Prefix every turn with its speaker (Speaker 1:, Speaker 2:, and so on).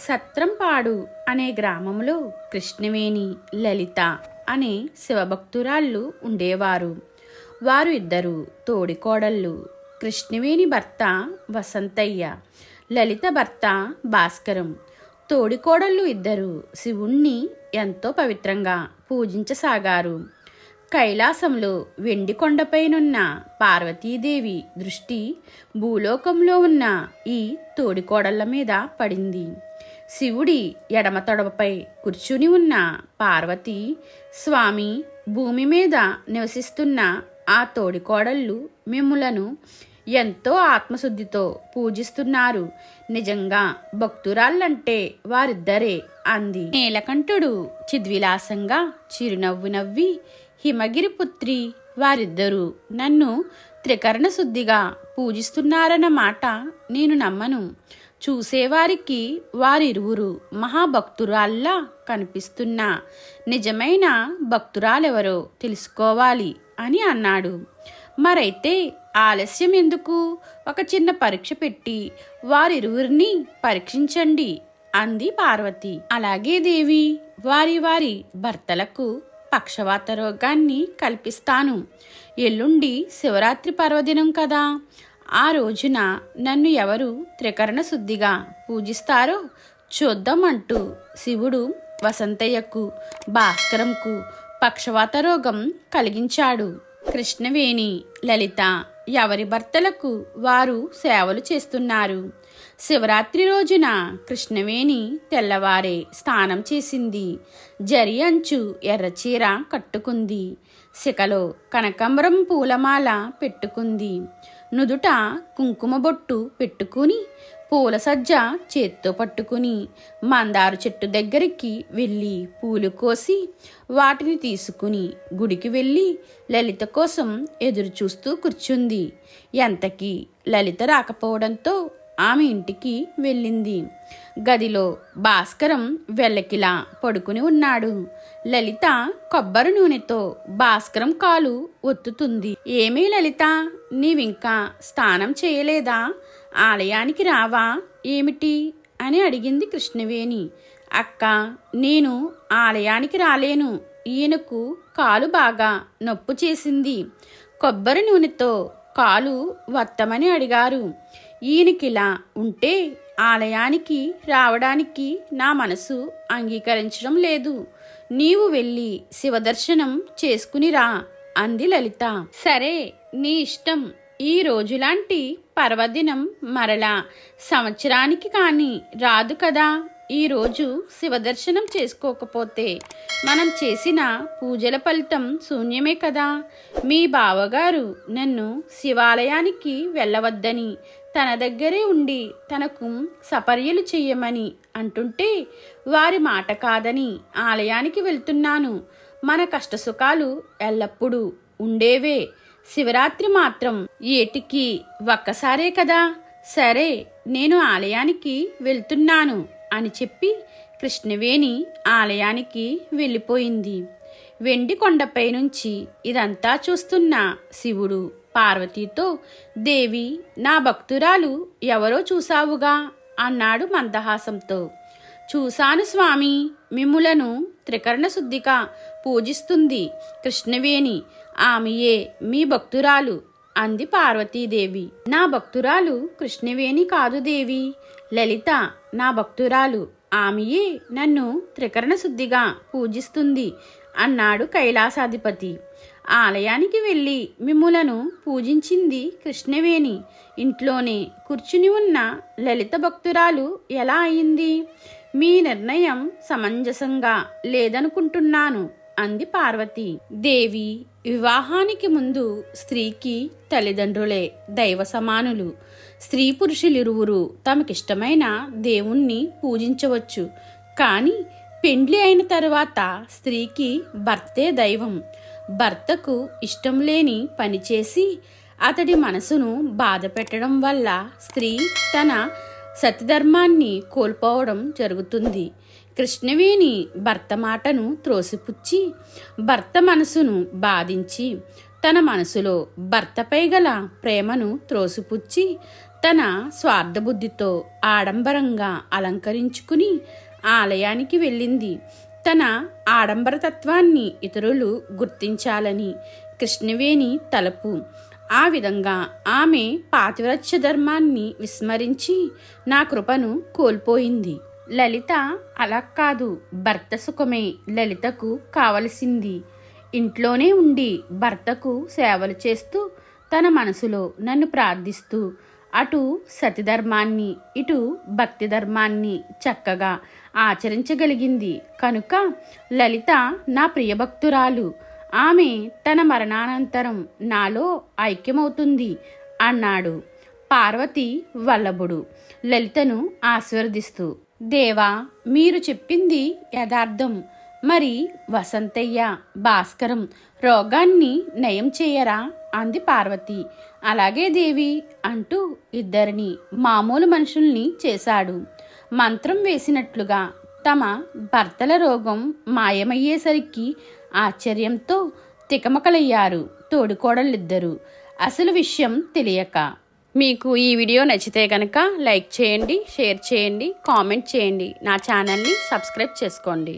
Speaker 1: సత్రంపాడు అనే గ్రామంలో కృష్ణవేణి, లలిత అనే శివభక్తురాళ్ళు ఉండేవారు. వారు ఇద్దరు తోడికోడళ్ళు. కృష్ణవేణి భర్త వసంతయ్య, లలిత భర్త భాస్కరం. తోడికోడళ్ళు ఇద్దరు శివుణ్ణి ఎంతో పవిత్రంగా పూజించసాగారు. కైలాసంలో వెండి కొండపైనున్న పార్వతీదేవి దృష్టి భూలోకంలో ఉన్న ఈ తోడికోడళ్ల మీద పడింది. శివుడి ఎడమ తొడపై కూర్చుని ఉన్న పార్వతి, స్వామి భూమి మీద నివసిస్తున్న ఆ తోడికోడళ్ళు మిమ్ములను ఎంతో ఆత్మశుద్ధితో పూజిస్తున్నారు. నిజంగా భక్తురాళ్ళంటే వారిద్దరే అంది. నీలకంఠుడు చిద్విలాసంగా చిరునవ్వు నవ్వి, హిమగిరి పుత్రి, వారిద్దరూ నన్ను త్రికరణ శుద్ధిగా పూజిస్తున్నారన్న మాట నేను నమ్మను. చూసేవారికి వారిరువురు మహాభక్తురాల్లా కనిపిస్తున్నా నిజమైన భక్తురాలెవరో తెలుసుకోవాలి అని అన్నాడు. మరైతే ఆలస్యం ఎందుకు? ఒక చిన్న పరీక్ష పెట్టి వారిరువురిని పరీక్షించండి అంది పార్వతి. అలాగే దేవి, వారి వారి భర్తలకు పక్షవాత రోగాన్ని కల్పిస్తాను. ఎల్లుండి శివరాత్రి పర్వదినం కదా, ఆ రోజున నన్ను ఎవరు త్రికరణ శుద్ధిగా పూజిస్తారో చూద్దామంటూ శివుడు వసంతయ్యకు, భాస్కరంకు పక్షవాత రోగం కలిగించాడు. కృష్ణవేణి, లలిత ఎవరి భర్తలకు వారు సేవలు చేస్తున్నారు. శివరాత్రి రోజున కృష్ణవేణి తెల్లవారే స్నానం చేసింది. జరి అంచు ఎర్రచీర కట్టుకుంది. శిఖలో కనకాంబరం పూలమాల పెట్టుకుంది. నుదుట కుంకుమ బొట్టు పెట్టుకుని పూల సజ్జ చేత్తో పట్టుకుని మందారు చెట్టు దగ్గరికి వెళ్ళి పూలు కోసి వాటిని తీసుకుని గుడికి వెళ్ళి లలిత కోసం ఎదురు చూస్తూ కూర్చుంది. ఎంతకీ లలిత రాకపోవడంతో ఆమె ఇంటికి వెళ్ళింది. గదిలో భాస్కరం వెల్లకిలా పడుకుని ఉన్నాడు. లలిత కొబ్బరి నూనెతో భాస్కరం కాలు ఒత్తుతుంది. ఏమీ లలిత, నీవింకా స్నానం చేయలేదా? ఆలయానికి రావా ఏమిటి అని అడిగింది కృష్ణవేణి. అక్క, నేను ఆలయానికి రాలేను. ఈయనకు కాలు బాగా నొప్పు చేసింది. కొబ్బరి నూనెతో కాలు వత్తమని అడిగారు. ఈయనకిలా ఉంటే ఆలయానికి రావడానికి నా మనసు అంగీకరించడం లేదు. నీవు వెళ్ళి శివదర్శనం చేసుకునిరా అంది లలిత. సరే, నీ ఇష్టం. ఈ రోజులాంటి పర్వదినం మరలా సంవత్సరానికి కానీ రాదు కదా. ఈరోజు శివదర్శనం చేసుకోకపోతే మనం చేసిన పూజల ఫలితం శూన్యమే కదా. మీ బావగారు నన్ను శివాలయానికి వెళ్ళవద్దని, తన దగ్గరే ఉండి తనకు సపర్యలు చెయ్యమని అంటుంటే వారి మాట కాదని ఆలయానికి వెళ్తున్నాను. మన కష్టసుఖాలు ఎల్లప్పుడూ ఉండేవే. శివరాత్రి మాత్రం ఏటికి ఒక్కసారే కదా. సరే, నేను ఆలయానికి వెళ్తున్నాను అని చెప్పి కృష్ణవేణి ఆలయానికి వెళ్ళిపోయింది. వెండి కొండపై నుంచి ఇదంతా చూస్తున్న శివుడు పార్వతీతో, దేవి, నా భక్తురాలు ఎవరో చూసావుగా అన్నాడు మందహాసంతో. చూశాను స్వామి, మిమ్ములను త్రికరణ శుద్ధిగా పూజిస్తుంది కృష్ణవేణి. ఆమెయే మీ భక్తురాలు అంది పార్వతీదేవి. నా భక్తురాలు కృష్ణవేణి కాదు దేవి, లలిత నా భక్తురాలు. ఆమెయే నన్ను త్రికరణ శుద్ధిగా పూజిస్తుంది అన్నాడు కైలాసాధిపతి. ఆలయానికి వెళ్ళి మిమ్ములను పూజించింది కృష్ణవేణి. ఇంట్లోనే కూర్చుని ఉన్న లలిత భక్తురాలు ఎలా అయింది? మీ నిర్ణయం సమంజసంగా లేదనుకుంటున్నాను అంది పార్వతి. దేవి, వివాహానికి ముందు స్త్రీకి తల్లిదండ్రులే దైవ సమానులు. స్త్రీ పురుషులిరువురు తమకిష్టమైన దేవుణ్ణి పూజించవచ్చు. కానీ పెండ్లి అయిన తరువాత స్త్రీకి భర్తే దైవం. భర్తకు ఇష్టం లేని పని చేసి అతడి మనసును బాధ పెట్టడం వల్ల స్త్రీ తన సతిధర్మాన్ని కోల్పోవడం జరుగుతుంది. కృష్ణవేణి భర్త మాటను త్రోసిపుచ్చి భర్త మనసును బాధించి తన మనసులో భర్తపై గల ప్రేమను త్రోసిపుచ్చి తన స్వార్థబుద్ధితో ఆడంబరంగా అలంకరించుకుని ఆలయానికి వెళ్ళింది. తన ఆడంబరతత్వాన్ని ఇతరులు గుర్తించాలని కృష్ణవేణి తలపు. ఆ విధంగా ఆమె పాతివ్రత్య ధర్మాన్ని విస్మరించి నా కృపను కోల్పోయింది. లలిత అలా కాదు, భర్త సుఖమే లలితకు కావలసింది. ఇంట్లోనే ఉండి భర్తకు సేవలు చేస్తూ తన మనసులో నన్ను ప్రార్థిస్తూ అటు సతిధర్మాన్ని ఇటు భక్తి ధర్మాన్ని చక్కగా ఆచరించగలిగింది కనుక లలిత నా ప్రియభక్తురాలు. ఆమె తన మరణానంతరం నాలో ఐక్యమవుతుంది అన్నాడు పార్వతి వల్లభుడు లలితను ఆశీర్వదిస్తూ. దేవా, మీరు చెప్పింది యథార్థం. మరి వసంతయ్య, భాస్కరం రోగాన్ని నయం చేయరా అంది పార్వతి. అలాగే దేవి అంటూ ఇద్దరిని మామూలు మనుషుల్ని చేశాడు. మంత్రం వేసినట్లుగా తమ భర్తల రోగం మాయమయ్యేసరికి ఆశ్చర్యంతో తికమకలయ్యారు తోడికోడళ్ళిద్దరూ, అసలు విషయం తెలియక. మీకు ఈ వీడియో నచ్చితే కనుక లైక్ చేయండి, షేర్ చేయండి, కామెంట్ చేయండి. నా ఛానల్ని సబ్స్క్రైబ్ చేసుకోండి.